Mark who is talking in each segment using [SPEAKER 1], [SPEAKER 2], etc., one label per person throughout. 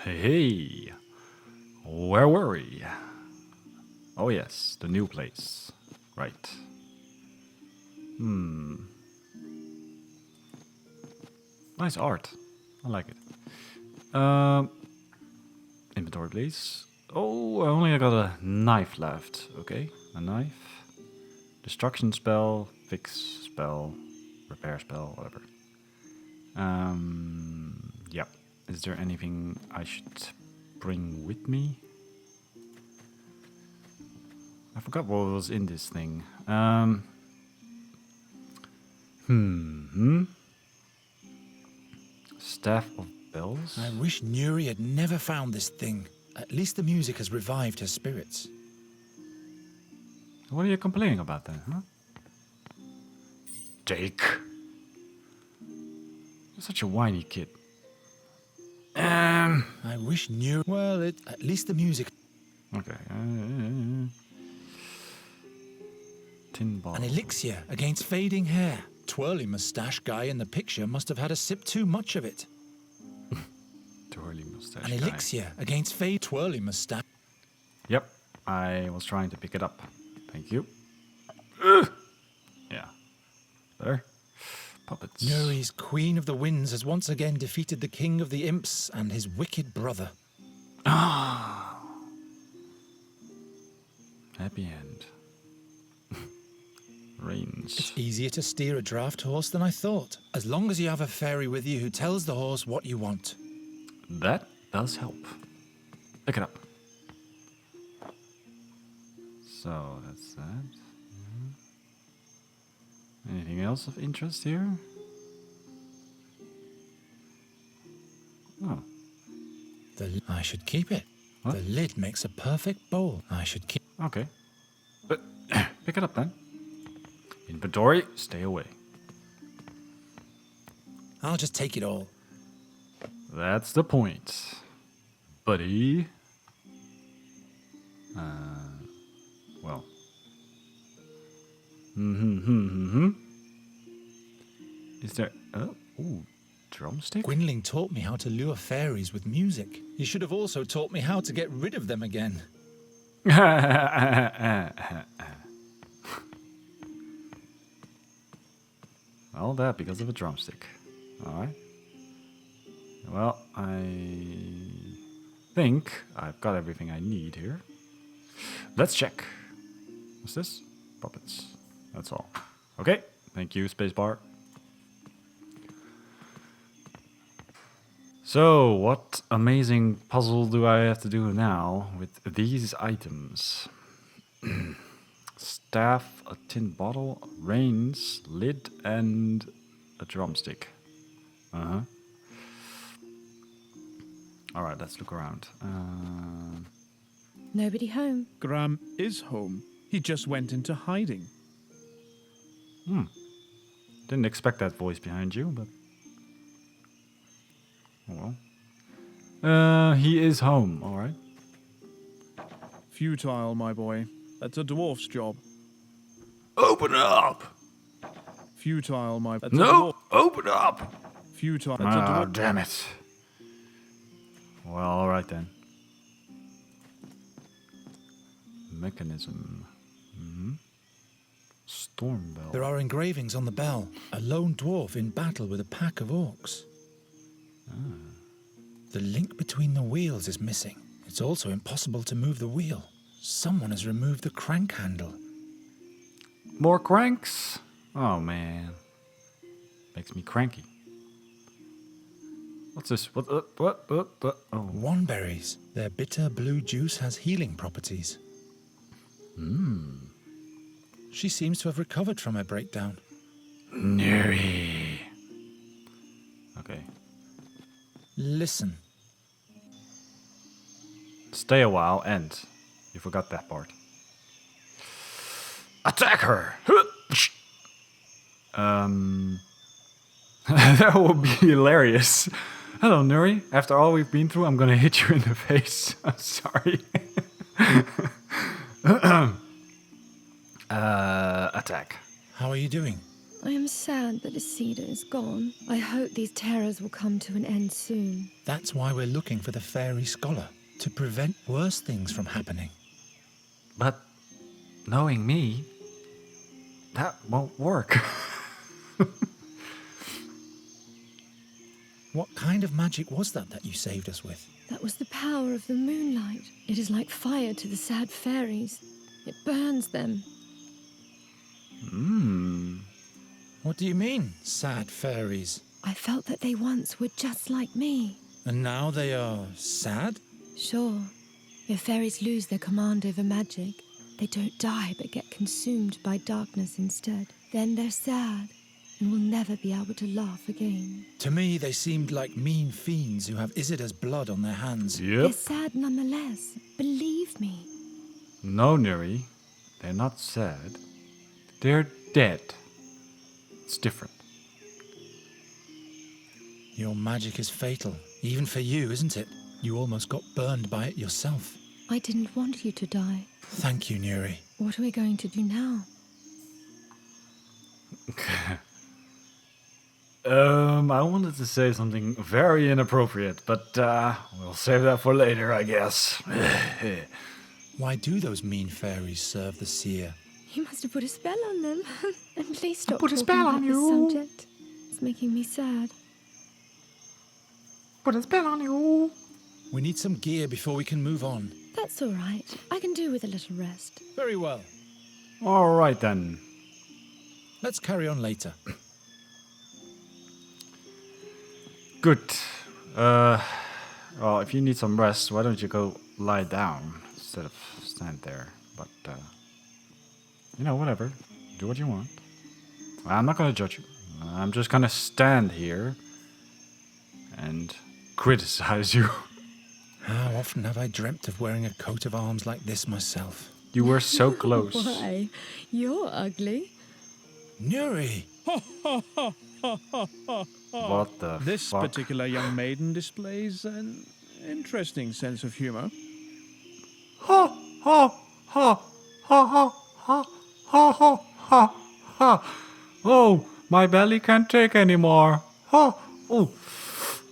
[SPEAKER 1] Hey, where were we? Oh yes, the new place. Right. Nice art. I like it. Inventory, please. Oh, I only got a knife left. Okay, a knife. Destruction spell, fix spell, repair spell, whatever. Yeah. Is there anything I should bring with me? I forgot what was in this thing. Staff of Bells?
[SPEAKER 2] I wish Nuri had never found this thing. At least the music has revived her spirits.
[SPEAKER 1] What are you complaining about then, huh? Jake. You're such a whiny kid.
[SPEAKER 2] I wish Nuri... Well, at least the music...
[SPEAKER 1] Okay. Tin bottle.
[SPEAKER 2] An elixir against fading hair. Twirly moustache guy in the picture must have had a sip too much of it.
[SPEAKER 1] Twirly mustache
[SPEAKER 2] An
[SPEAKER 1] guy.
[SPEAKER 2] elixir against fade... Twirly moustache...
[SPEAKER 1] Yep. I was trying to pick it up. Thank you. Yeah. There. Puppets.
[SPEAKER 2] Nuri's Queen of the Winds has once again defeated the King of the Imps and his wicked brother.
[SPEAKER 1] Happy end. Rains.
[SPEAKER 2] It's easier to steer a draft horse than I thought, as long as you have a fairy with you who tells the horse what you want.
[SPEAKER 1] That does help. Pick it up. So that's that. Anything else of interest here? Oh.
[SPEAKER 2] I should keep it.
[SPEAKER 1] What?
[SPEAKER 2] The lid makes a perfect bowl. I should keep...
[SPEAKER 1] Okay. But pick it up then. Inventory, stay away.
[SPEAKER 2] I'll just take it all.
[SPEAKER 1] That's the point, buddy. Well. Is there... ooh, drumstick?
[SPEAKER 2] Gwynling taught me how to lure fairies with music. He should have also taught me how to get rid of them again.
[SPEAKER 1] All that because of a drumstick. Alright. Well, I think I've got everything I need here. Let's check. What's this? Puppets. That's all. Okay. Thank you, spacebar. So, what amazing puzzle do I have to do now with these items? Staff, a tin bottle, reins, lid, and a drumstick. Uh-huh. Alright, let's look around.
[SPEAKER 3] Nobody home.
[SPEAKER 4] Graham is home. He just went into hiding.
[SPEAKER 1] Didn't expect that voice behind you, but... Oh well. He is home, alright.
[SPEAKER 4] Futile, my boy. That's a dwarf's job.
[SPEAKER 1] Open up!
[SPEAKER 4] Futile, my... That's
[SPEAKER 1] No! Open up!
[SPEAKER 4] Futile. That's a
[SPEAKER 1] Ah,
[SPEAKER 4] dwarf...
[SPEAKER 1] damn it. Well, alright then. Mechanism. Storm bell.
[SPEAKER 2] There are engravings on the bell. A lone dwarf in battle with a pack of orcs. The link between the wheels is missing. It's also impossible to move the wheel. Someone has removed the crank handle.
[SPEAKER 1] More cranks? Oh man. Makes me cranky. What's this? What? Oh.
[SPEAKER 2] Wanberries. Their bitter blue juice has healing properties. She seems to have recovered from her breakdown.
[SPEAKER 1] Neri. Okay.
[SPEAKER 2] Listen.
[SPEAKER 1] Stay a while and... You forgot that part. Attack her! That would be hilarious. Hello, Nuri. After all we've been through, I'm gonna hit you in the face. I'm sorry. Attack.
[SPEAKER 2] How are you doing?
[SPEAKER 3] I am sad that Isida is gone. I hope these terrors will come to an end soon.
[SPEAKER 2] That's why we're looking for the fairy scholar, to prevent worse things from happening.
[SPEAKER 1] But knowing me, that won't work.
[SPEAKER 2] What kind of magic was that you saved us with?
[SPEAKER 3] That was the power of the moonlight. It is like fire to the sad fairies. It burns them.
[SPEAKER 2] What do you mean, sad fairies?
[SPEAKER 3] I felt that they once were just like me.
[SPEAKER 2] And now they are sad?
[SPEAKER 3] Sure, if fairies lose their command over magic, they don't die but get consumed by darkness instead. Then they're sad and will never be able to laugh again.
[SPEAKER 2] To me, they seemed like mean fiends who have Isida's blood on their hands.
[SPEAKER 3] They're
[SPEAKER 1] Yep.
[SPEAKER 3] sad nonetheless, believe me.
[SPEAKER 1] No, Nuri, they're not sad. They're dead. It's different.
[SPEAKER 2] Your magic is fatal, even for you, isn't it? You almost got burned by it yourself.
[SPEAKER 3] I didn't want you to die.
[SPEAKER 2] Thank you, Nuri.
[SPEAKER 3] What are we going to do now?
[SPEAKER 1] I wanted to say something very inappropriate, but we'll save that for later, I guess.
[SPEAKER 2] Why do those mean fairies serve the seer?
[SPEAKER 3] You must have put a spell on them. And please stop
[SPEAKER 1] put a
[SPEAKER 3] talking
[SPEAKER 1] spell
[SPEAKER 3] about
[SPEAKER 1] on
[SPEAKER 3] this
[SPEAKER 1] you.
[SPEAKER 3] subject. It's making me sad.
[SPEAKER 1] Put a spell on you.
[SPEAKER 2] We need some gear before we can move on.
[SPEAKER 3] That's all right. I can do with a little rest.
[SPEAKER 2] Very well.
[SPEAKER 1] All right then.
[SPEAKER 2] Let's carry on later.
[SPEAKER 1] Good. Well, if you need some rest, why don't you go lie down instead of stand there? But, whatever. Do what you want. I'm not gonna judge you. I'm just gonna stand here and criticize you.
[SPEAKER 2] How often have I dreamt of wearing a coat of arms like this myself?
[SPEAKER 1] You were so close.
[SPEAKER 3] Why? You're ugly.
[SPEAKER 2] Nuri!
[SPEAKER 1] What the
[SPEAKER 4] This
[SPEAKER 1] fuck?
[SPEAKER 4] particular young maiden displays an interesting sense of humor.
[SPEAKER 1] Ha ha ha ha ha ha ha ha ha ha. Oh, my belly can't take anymore. Ha. Oh,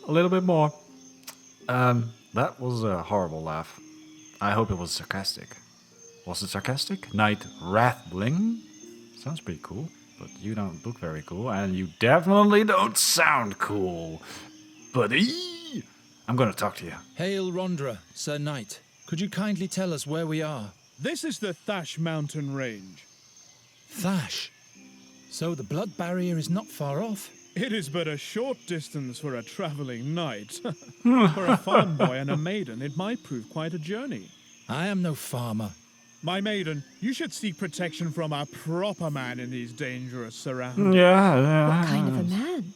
[SPEAKER 1] a little bit more. That was a horrible laugh. I hope it was sarcastic. Was it sarcastic? Night Wrathbling? Sounds pretty cool, but you don't look very cool, and you definitely don't sound cool. Buddy! I'm gonna talk to you.
[SPEAKER 2] Hail Rondra, Sir Knight. Could you kindly tell us where we are?
[SPEAKER 4] This is the Thash mountain range.
[SPEAKER 2] Thash. So the blood barrier is not far off.
[SPEAKER 4] It is but a short distance for a traveling knight. For a farm boy and a maiden, it might prove quite a journey.
[SPEAKER 2] I am no farmer.
[SPEAKER 4] My maiden, you should seek protection from a proper man in these dangerous surroundings.
[SPEAKER 1] Yeah.
[SPEAKER 3] What kind of a man?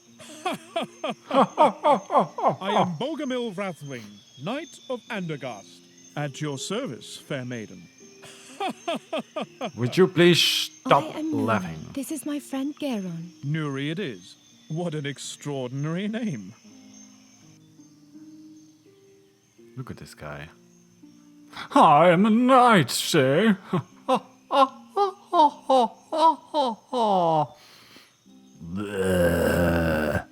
[SPEAKER 4] I am Bogomil Wrathling, Knight of Andergast. At your service, fair maiden.
[SPEAKER 1] Would you please stop
[SPEAKER 3] I am Nuri.
[SPEAKER 1] laughing?
[SPEAKER 3] This is my friend Geron.
[SPEAKER 4] Nuri it is. What an extraordinary name.
[SPEAKER 1] Look at this guy. I am a knight, say. Bleh.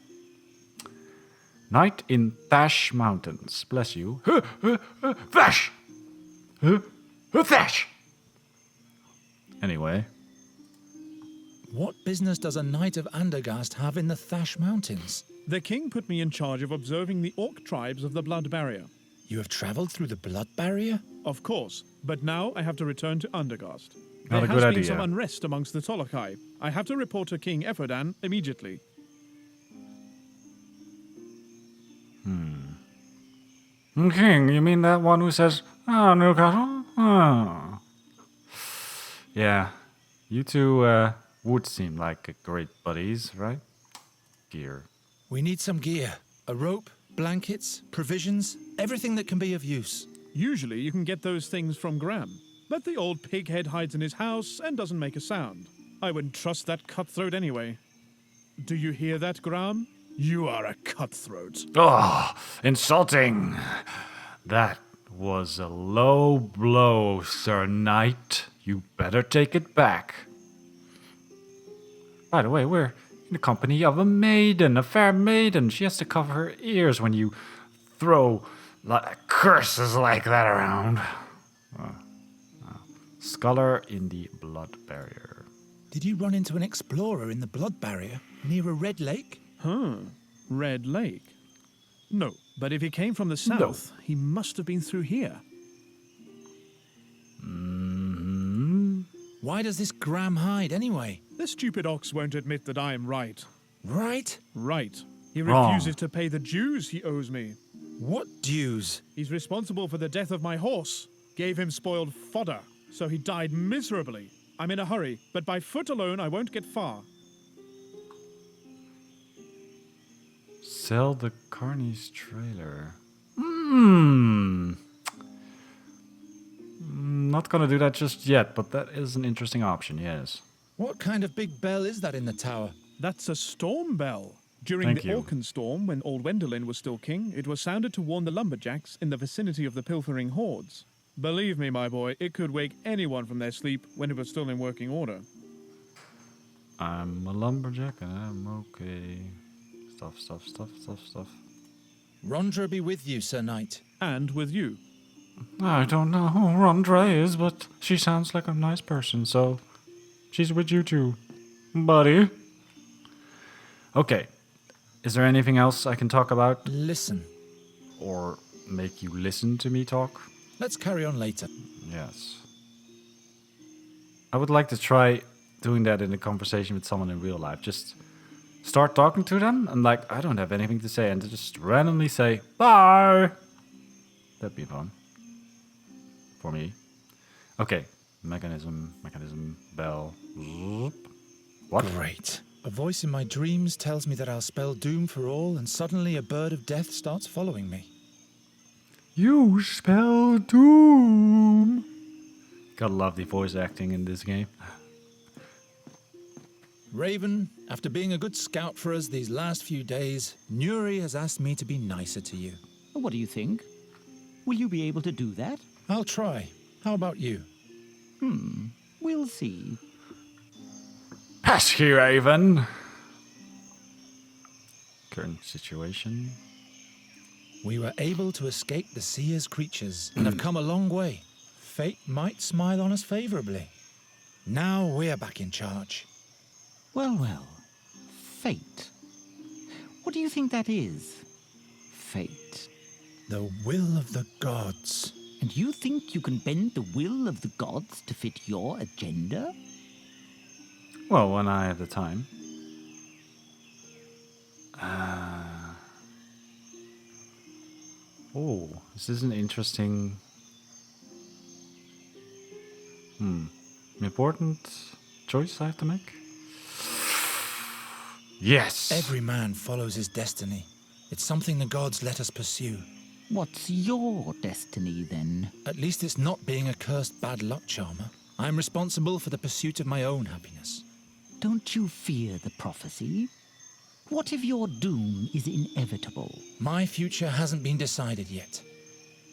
[SPEAKER 1] Knight in Thash Mountains. Bless you. Thash! Thash! Anyway.
[SPEAKER 2] What business does a knight of Andergast have in the Thash Mountains?
[SPEAKER 4] The king put me in charge of observing the orc tribes of the Blood Barrier.
[SPEAKER 2] You have travelled through the blood barrier?
[SPEAKER 4] Of course, but now I have to return to Andergast.
[SPEAKER 1] Not a
[SPEAKER 4] There
[SPEAKER 1] good
[SPEAKER 4] has been
[SPEAKER 1] idea.
[SPEAKER 4] some unrest amongst the Tolokai. I have to report to King Efferdan immediately.
[SPEAKER 1] King, you mean that one who says, "Oh, Newcastle"? Oh. Yeah, you two would seem like great buddies, right? Gear.
[SPEAKER 2] We need some gear. A rope, blankets, provisions, everything that can be of use.
[SPEAKER 4] Usually you can get those things from Graham, but the old pighead hides in his house and doesn't make a sound. I wouldn't trust that cutthroat anyway. Do you hear that, Graham? You are a cutthroat.
[SPEAKER 1] Oh, insulting. That was a low blow, Sir Knight. You better take it back. By the way, we're in the company of a maiden, a fair maiden. She has to cover her ears when you throw curses like that around. Scholar in the blood barrier.
[SPEAKER 2] Did you run into an explorer in the blood barrier near a red lake?
[SPEAKER 4] Huh. Red Lake? No, but if he came from the south, he must have been through here.
[SPEAKER 2] Why does this Graham hide anyway?
[SPEAKER 4] The stupid ox won't admit that I am right.
[SPEAKER 2] Right?
[SPEAKER 4] Right. He
[SPEAKER 1] Wrong.
[SPEAKER 4] refuses to pay the dues he owes me.
[SPEAKER 2] What dues?
[SPEAKER 4] He's responsible for the death of my horse. Gave him spoiled fodder, so he died miserably. I'm in a hurry, but by foot alone I won't get far.
[SPEAKER 1] Sell the Carney's trailer. Not gonna do that just yet, but that is an interesting option, yes.
[SPEAKER 2] What kind of big bell is that in the tower?
[SPEAKER 4] That's a storm bell. During
[SPEAKER 1] Thank
[SPEAKER 4] the
[SPEAKER 1] you.
[SPEAKER 4] Orcan storm, when old Wendelin was still king, it was sounded to warn the lumberjacks in the vicinity of the pilfering hordes. Believe me, my boy, it could wake anyone from their sleep when it was still in working order.
[SPEAKER 1] I'm a lumberjack and I'm okay. Stuff.
[SPEAKER 2] Rondra be with you, Sir Knight.
[SPEAKER 4] And with you.
[SPEAKER 1] I don't know who Rondre is, but she sounds like a nice person, so she's with you too, buddy. Okay. Is there anything else I can talk about?
[SPEAKER 2] Listen.
[SPEAKER 1] Or make you listen to me talk?
[SPEAKER 2] Let's carry on later.
[SPEAKER 1] Yes. I would like to try doing that in a conversation with someone in real life. Just start talking to them and like, I don't have anything to say, and to just randomly say, bye. That'd be fun. For me. Okay. Mechanism, bell. Zoop. What?
[SPEAKER 2] Great. A voice in my dreams tells me that I'll spell doom for all, and suddenly a bird of death starts following me.
[SPEAKER 1] You spell doom. Gotta love the voice acting in this game.
[SPEAKER 2] Raven, after being a good scout for us these last few days, Nuri has asked me to be nicer to you.
[SPEAKER 5] What do you think? Will you be able to do that?
[SPEAKER 2] I'll try. How about you?
[SPEAKER 5] We'll see.
[SPEAKER 1] Pesky Raven. Current situation.
[SPEAKER 2] We were able to escape the Seer's creatures and have come a long way. Fate might smile on us favorably. Now we're back in charge.
[SPEAKER 5] Well. Fate. What do you think that is? Fate.
[SPEAKER 2] The will of the gods.
[SPEAKER 5] And you think you can bend the will of the gods to fit your agenda?
[SPEAKER 1] Well, when I have the time. Oh, this is an interesting... important choice I have to make? Yes!
[SPEAKER 2] Every man follows his destiny. It's something the gods let us pursue.
[SPEAKER 5] What's your destiny, then?
[SPEAKER 2] At least it's not being a cursed bad luck charmer. I'm responsible for the pursuit of my own happiness.
[SPEAKER 5] Don't you fear the prophecy? What if your doom is inevitable?
[SPEAKER 2] My future hasn't been decided yet.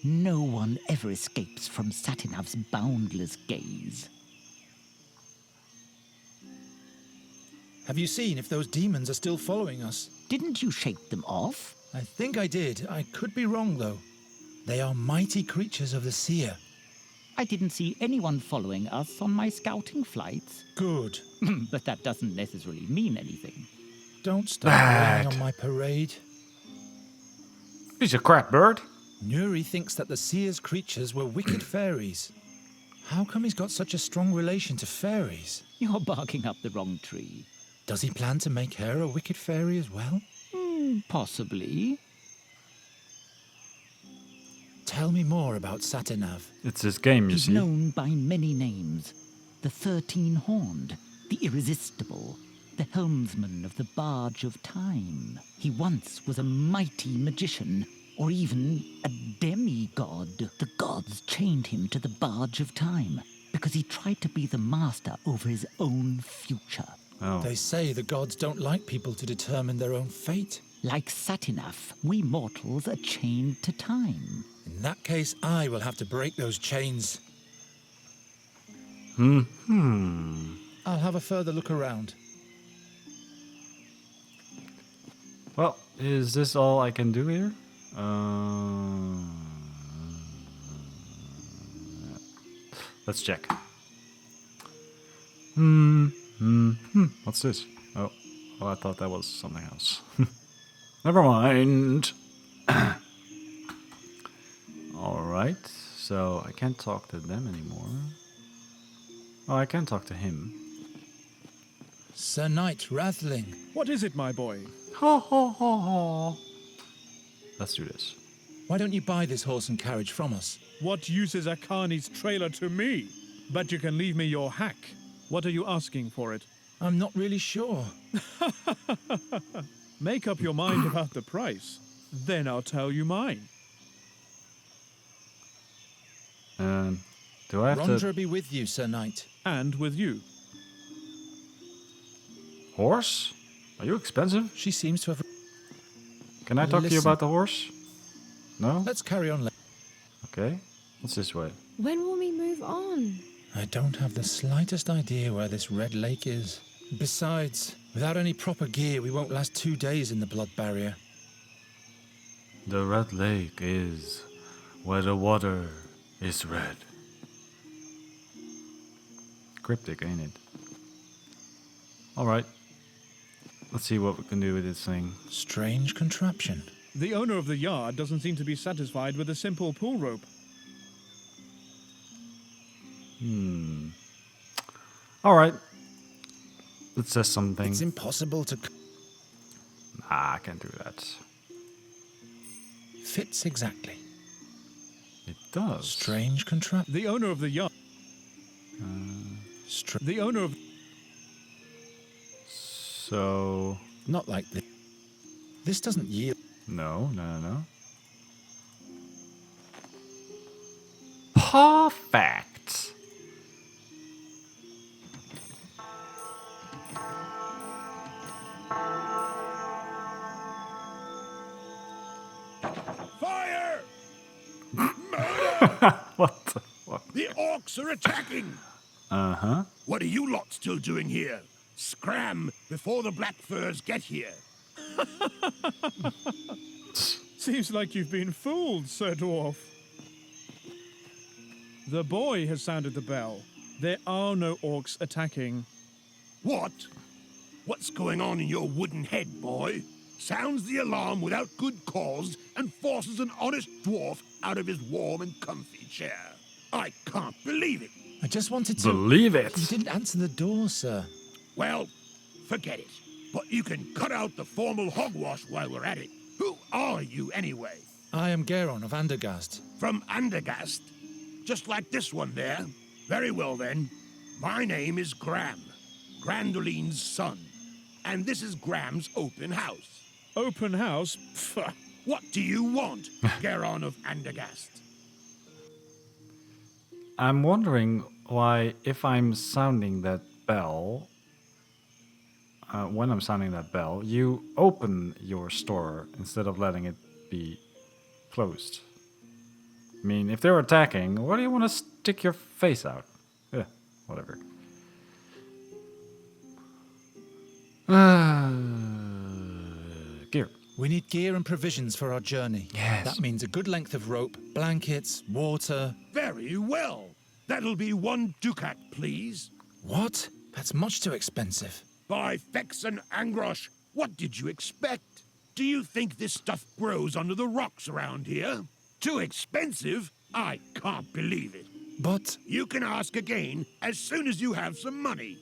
[SPEAKER 5] No one ever escapes from Satinav's boundless gaze.
[SPEAKER 2] Have you seen if those demons are still following us?
[SPEAKER 5] Didn't you shake them off?
[SPEAKER 2] I think I did. I could be wrong, though. They are mighty creatures of the Seer.
[SPEAKER 5] I didn't see anyone following us on my scouting flights.
[SPEAKER 2] Good.
[SPEAKER 5] But that doesn't necessarily mean anything.
[SPEAKER 2] Don't start
[SPEAKER 1] Bad.
[SPEAKER 2] raining on my parade.
[SPEAKER 1] He's a crap bird.
[SPEAKER 2] Nuri thinks that the Seer's creatures were wicked fairies. How come he's got such a strong relation to fairies?
[SPEAKER 5] You're barking up the wrong tree.
[SPEAKER 2] Does he plan to make her a wicked fairy as well?
[SPEAKER 5] Possibly.
[SPEAKER 2] Tell me more about Satinav.
[SPEAKER 1] It's his game, you
[SPEAKER 5] He's
[SPEAKER 1] see.
[SPEAKER 5] known by many names. The 13-Horned, the Irresistible, the helmsman of the Barge of Time. He once was a mighty magician, or even a demigod. The gods chained him to the Barge of Time because he tried to be the master over his own future.
[SPEAKER 1] Oh.
[SPEAKER 2] They say the gods don't like people to determine their own fate.
[SPEAKER 5] Like Satinav, we mortals are chained to time.
[SPEAKER 2] In that case, I will have to break those chains. I'll have a further look around.
[SPEAKER 1] Well, is this all I can do here? Let's check. What's this? Oh, I thought that was something else. Never mind. Alright, so I can't talk to them anymore. Oh, I can talk to him.
[SPEAKER 2] Sir Knight Rathling.
[SPEAKER 4] What is it, my boy?
[SPEAKER 1] Ha ha ha ha. Let's do this.
[SPEAKER 2] Why don't you buy this horse and carriage from us?
[SPEAKER 4] What use is Akani's trailer to me? But you can leave me your hack. What are you asking for it?
[SPEAKER 2] I'm not really sure.
[SPEAKER 4] Make up your mind about the price. Then I'll tell you mine.
[SPEAKER 1] Do I have
[SPEAKER 2] Rondra
[SPEAKER 1] to...
[SPEAKER 2] be with you, Sir Knight.
[SPEAKER 4] And with you.
[SPEAKER 1] Horse? Are you expensive?
[SPEAKER 2] She seems to have...
[SPEAKER 1] Can I talk to you
[SPEAKER 2] Listen.
[SPEAKER 1] about the horse? No?
[SPEAKER 2] Let's carry on.
[SPEAKER 1] Okay. What's this way?
[SPEAKER 3] When will we move on?
[SPEAKER 2] I don't have the slightest idea where this Red Lake is. Besides, without any proper gear, we won't last 2 days in the Blood Barrier.
[SPEAKER 1] The Red Lake is where the water is red. Cryptic, ain't it? Alright. Let's see what we can do with this thing.
[SPEAKER 2] Strange contraption.
[SPEAKER 4] The owner of the yard doesn't seem to be satisfied with a simple pull rope.
[SPEAKER 1] Alright. It says something.
[SPEAKER 2] It's impossible to...
[SPEAKER 1] Nah, I can't do that.
[SPEAKER 2] Fits exactly.
[SPEAKER 1] It does.
[SPEAKER 2] Strange contraption.
[SPEAKER 4] The owner of the yard... The owner of...
[SPEAKER 1] So...
[SPEAKER 2] Not like this. This doesn't yield.
[SPEAKER 1] No. Perfect.
[SPEAKER 6] Fire!
[SPEAKER 1] What the fuck?
[SPEAKER 6] The orcs are attacking!
[SPEAKER 1] Uh-huh.
[SPEAKER 6] What are you lot still doing here? Scram before the black furs get here.
[SPEAKER 4] Seems like you've been fooled, Sir Dwarf. The boy has sounded the bell. There are no orcs attacking.
[SPEAKER 6] What? What's going on in your wooden head, boy? Sounds the alarm without good cause and forces an honest dwarf out of his warm and comfy chair. I can't believe it.
[SPEAKER 2] I just wanted to...
[SPEAKER 1] Believe it.
[SPEAKER 2] You didn't answer the door, sir.
[SPEAKER 6] Well, forget it. But you can cut out the formal hogwash while we're at it. Who are you, anyway?
[SPEAKER 2] I am Geron of Andergast.
[SPEAKER 6] From Andergast? Just like this one there? Very well, then. My name is Gram, Grandoline's son. And this is Gram's open house.
[SPEAKER 4] Open house? Pfft.
[SPEAKER 6] What do you want, Geron of Andergast?
[SPEAKER 1] I'm wondering why, if I'm sounding that bell, when I'm sounding that bell, you open your store instead of letting it be closed. I mean, if they're attacking, why do you want to stick your face out? Whatever. Gear.
[SPEAKER 2] We need gear and provisions for our journey.
[SPEAKER 1] Yes.
[SPEAKER 2] That means a good length of rope, blankets, water.
[SPEAKER 6] Very well. That'll be 1 ducat, please.
[SPEAKER 2] What? That's much too expensive.
[SPEAKER 6] By Fex and Angrosh, what did you expect? Do you think this stuff grows under the rocks around here? Too expensive? I can't believe it.
[SPEAKER 2] But
[SPEAKER 6] You can ask again as soon as you have some money.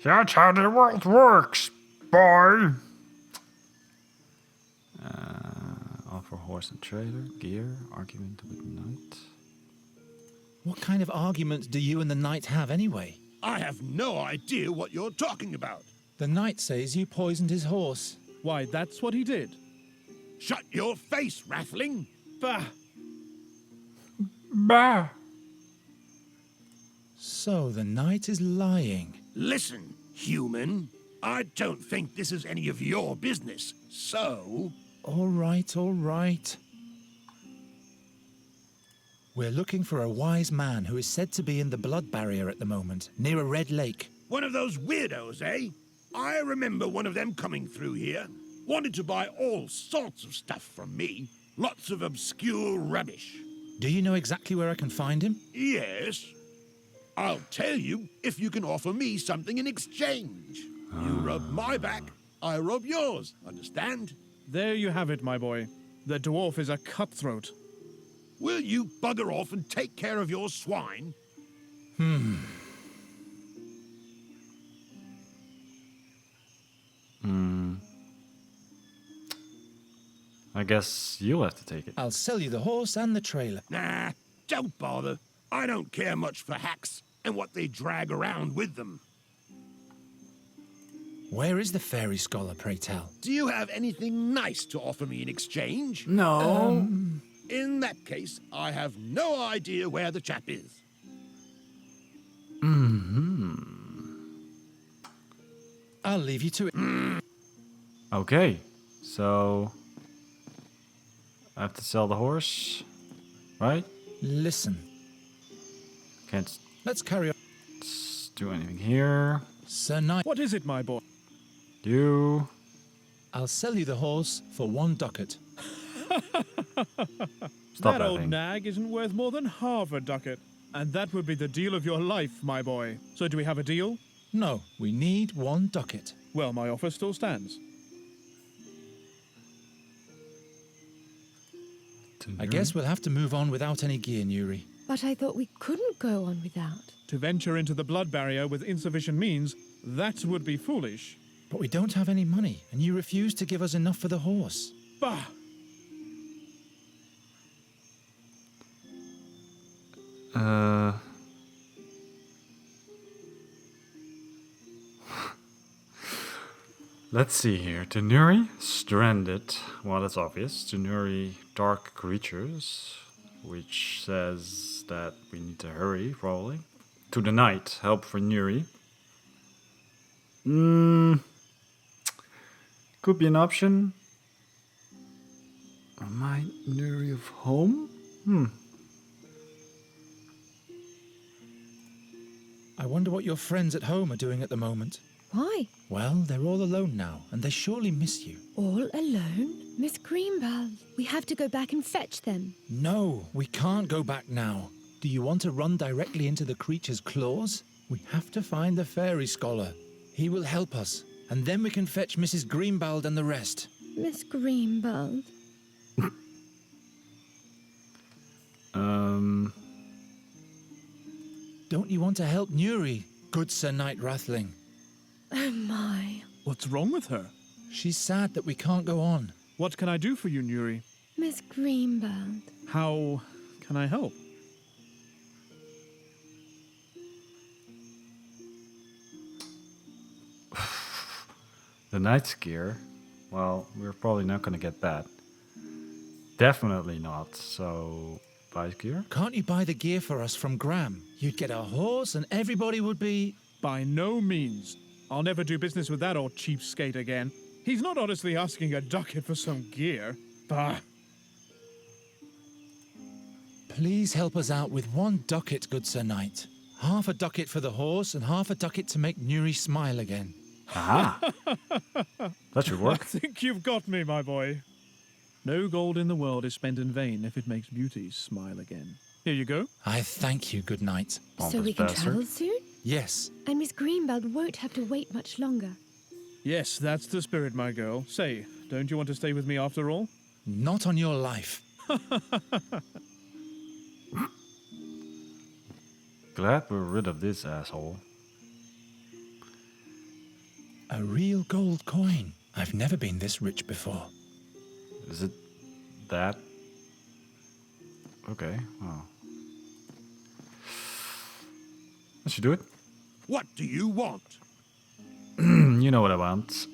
[SPEAKER 1] That's how the world works, boy. Offer horse and trailer, gear, argument with knight.
[SPEAKER 2] what kind of argument do you and the knight have anyway?
[SPEAKER 6] I have no idea what you're talking about.
[SPEAKER 2] The knight says you poisoned his horse.
[SPEAKER 4] Why, that's what he did.
[SPEAKER 6] Shut your face, Rathling.
[SPEAKER 4] Bah!
[SPEAKER 1] Bah.
[SPEAKER 2] So the knight is lying.
[SPEAKER 6] Listen, human. I don't think this is any of your business. So,
[SPEAKER 2] All right, all right. We're looking for a wise man who is said to be in the Blood Barrier at the moment, near a red lake.
[SPEAKER 6] one of those weirdos, eh? I remember one of them coming through here. Wanted to buy all sorts of stuff from me. Lots of obscure rubbish.
[SPEAKER 2] Do you know exactly where I can find him?
[SPEAKER 6] Yes. I'll tell you if you can offer me something in exchange. You rub my back, I rub yours. Understand?
[SPEAKER 4] There you have it, my boy. The dwarf is a cutthroat.
[SPEAKER 6] Will you bugger off and take care of your swine?
[SPEAKER 1] I guess you'll have to take it.
[SPEAKER 2] I'll sell you the horse and the trailer.
[SPEAKER 6] Nah, don't bother. I don't care much for hacks and what they drag around with them.
[SPEAKER 2] Where is the fairy scholar, pray tell?
[SPEAKER 6] Do you have anything nice to offer me in exchange?
[SPEAKER 1] No.
[SPEAKER 6] In that case, I have no idea where the chap is.
[SPEAKER 2] I'll leave you to it.
[SPEAKER 1] Okay, so I have to sell the horse, right?
[SPEAKER 2] Listen,
[SPEAKER 1] Can't
[SPEAKER 2] let's carry on.
[SPEAKER 1] do anything here.
[SPEAKER 2] Sir Knight,
[SPEAKER 4] What is it, my boy?
[SPEAKER 1] You.
[SPEAKER 2] I'll sell you the horse for 1 ducat.
[SPEAKER 1] Stop
[SPEAKER 4] That old
[SPEAKER 1] laughing.
[SPEAKER 4] nag isn't worth more than half a ducat. And that would be the deal of your life, my boy. So do we have a deal?
[SPEAKER 2] No, we need 1 ducat.
[SPEAKER 4] Well, my offer still stands.
[SPEAKER 2] I guess we'll have to move on without any gear, Nuri.
[SPEAKER 3] But I thought we couldn't go on without.
[SPEAKER 4] To venture into the blood barrier with insufficient means, that would be foolish.
[SPEAKER 2] But we don't have any money, and you refuse to give us enough for the horse.
[SPEAKER 4] Bah!
[SPEAKER 1] Let's see here. Tenuri, stranded. Well, that's obvious. Tenuri, dark creatures, which says that we need to hurry, probably. To the night, help for Nuri. Could be an option. Remind Nuri of home?
[SPEAKER 2] I wonder what your friends at home are doing at the moment.
[SPEAKER 3] Why?
[SPEAKER 2] Well, they're all alone now, and they surely miss you.
[SPEAKER 3] All alone? Miss Greenbelt. We have to go back and fetch them.
[SPEAKER 2] No, we can't go back now. Do you want to run directly into the creature's claws? We have to find the fairy scholar. He will help us, and then we can fetch Mrs. Greenbald and the rest.
[SPEAKER 3] Miss Greenbelt.
[SPEAKER 2] Don't you want to help Nuri, good Sir Knight Rathling?
[SPEAKER 3] Oh my.
[SPEAKER 4] What's wrong with her?
[SPEAKER 2] She's sad that we can't go on.
[SPEAKER 4] What can I do for you, Nuri?
[SPEAKER 3] Miss Greenbelt.
[SPEAKER 4] How can I help?
[SPEAKER 1] The knight's gear. Well, we're probably not going to get that. Definitely not. So, vice gear?
[SPEAKER 2] Can't you buy the gear for us from Graham? You'd get a horse and everybody would be...
[SPEAKER 4] By no means. I'll never do business with that old cheapskate again. He's not honestly asking a ducat for some gear. Bah!
[SPEAKER 2] Please help us out with 1 ducat, good Sir Knight. Half a ducat for the horse and half a ducat to make Nuri smile again.
[SPEAKER 1] Aha! That should
[SPEAKER 4] I
[SPEAKER 1] work.
[SPEAKER 4] think you've got me, my boy. No gold in the world is spent in vain if it makes beauty smile again. Here you go.
[SPEAKER 2] I thank you, good knight.
[SPEAKER 3] So
[SPEAKER 1] Pompous
[SPEAKER 3] we can
[SPEAKER 1] bastard.
[SPEAKER 3] travel soon?
[SPEAKER 2] Yes,
[SPEAKER 3] And Miss Greenbelt won't have to wait much longer.
[SPEAKER 4] Yes, that's the spirit, my girl. Say, don't you want to stay with me after all?
[SPEAKER 2] not on your life.
[SPEAKER 1] Glad we're rid of this asshole.
[SPEAKER 2] A real gold coin. I've never been this rich before.
[SPEAKER 1] Is it that? Okay, well. That should do it.
[SPEAKER 6] What do you want?
[SPEAKER 1] You know what I want.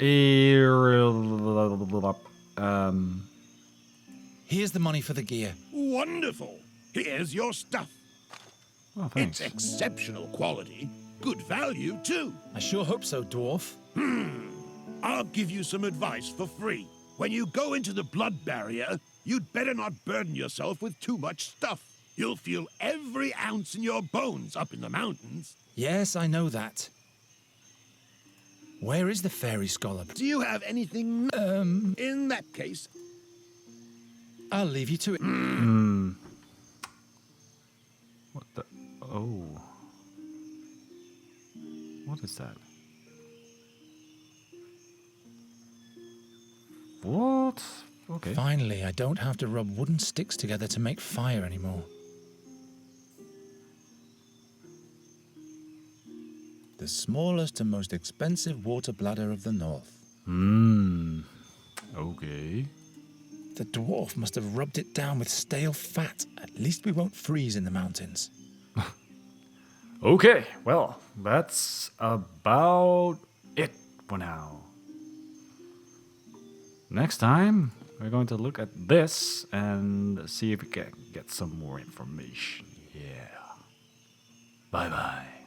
[SPEAKER 2] Here's the money for the gear.
[SPEAKER 6] Wonderful. Here's your stuff.
[SPEAKER 1] Oh, thanks.
[SPEAKER 6] It's exceptional quality. Good value, too.
[SPEAKER 2] I sure hope so, dwarf.
[SPEAKER 6] I'll give you some advice for free. When you go into the blood barrier, you'd better not burden yourself with too much stuff. You'll feel every ounce in your bones up in the mountains.
[SPEAKER 2] Yes, I know that. Where is the fairy scholar?
[SPEAKER 6] Do you have anything? In that case,
[SPEAKER 2] I'll leave you to it.
[SPEAKER 1] What the? Oh. What is that? What? Okay.
[SPEAKER 2] Finally, I don't have to rub wooden sticks together to make fire anymore. The smallest and most expensive water bladder of the north.
[SPEAKER 1] Okay.
[SPEAKER 2] The dwarf must have rubbed it down with stale fat. At least we won't freeze in the mountains.
[SPEAKER 1] Okay, well, that's about it for now. Next time, we're going to look at this and see if we can get some more information. Yeah. Bye bye.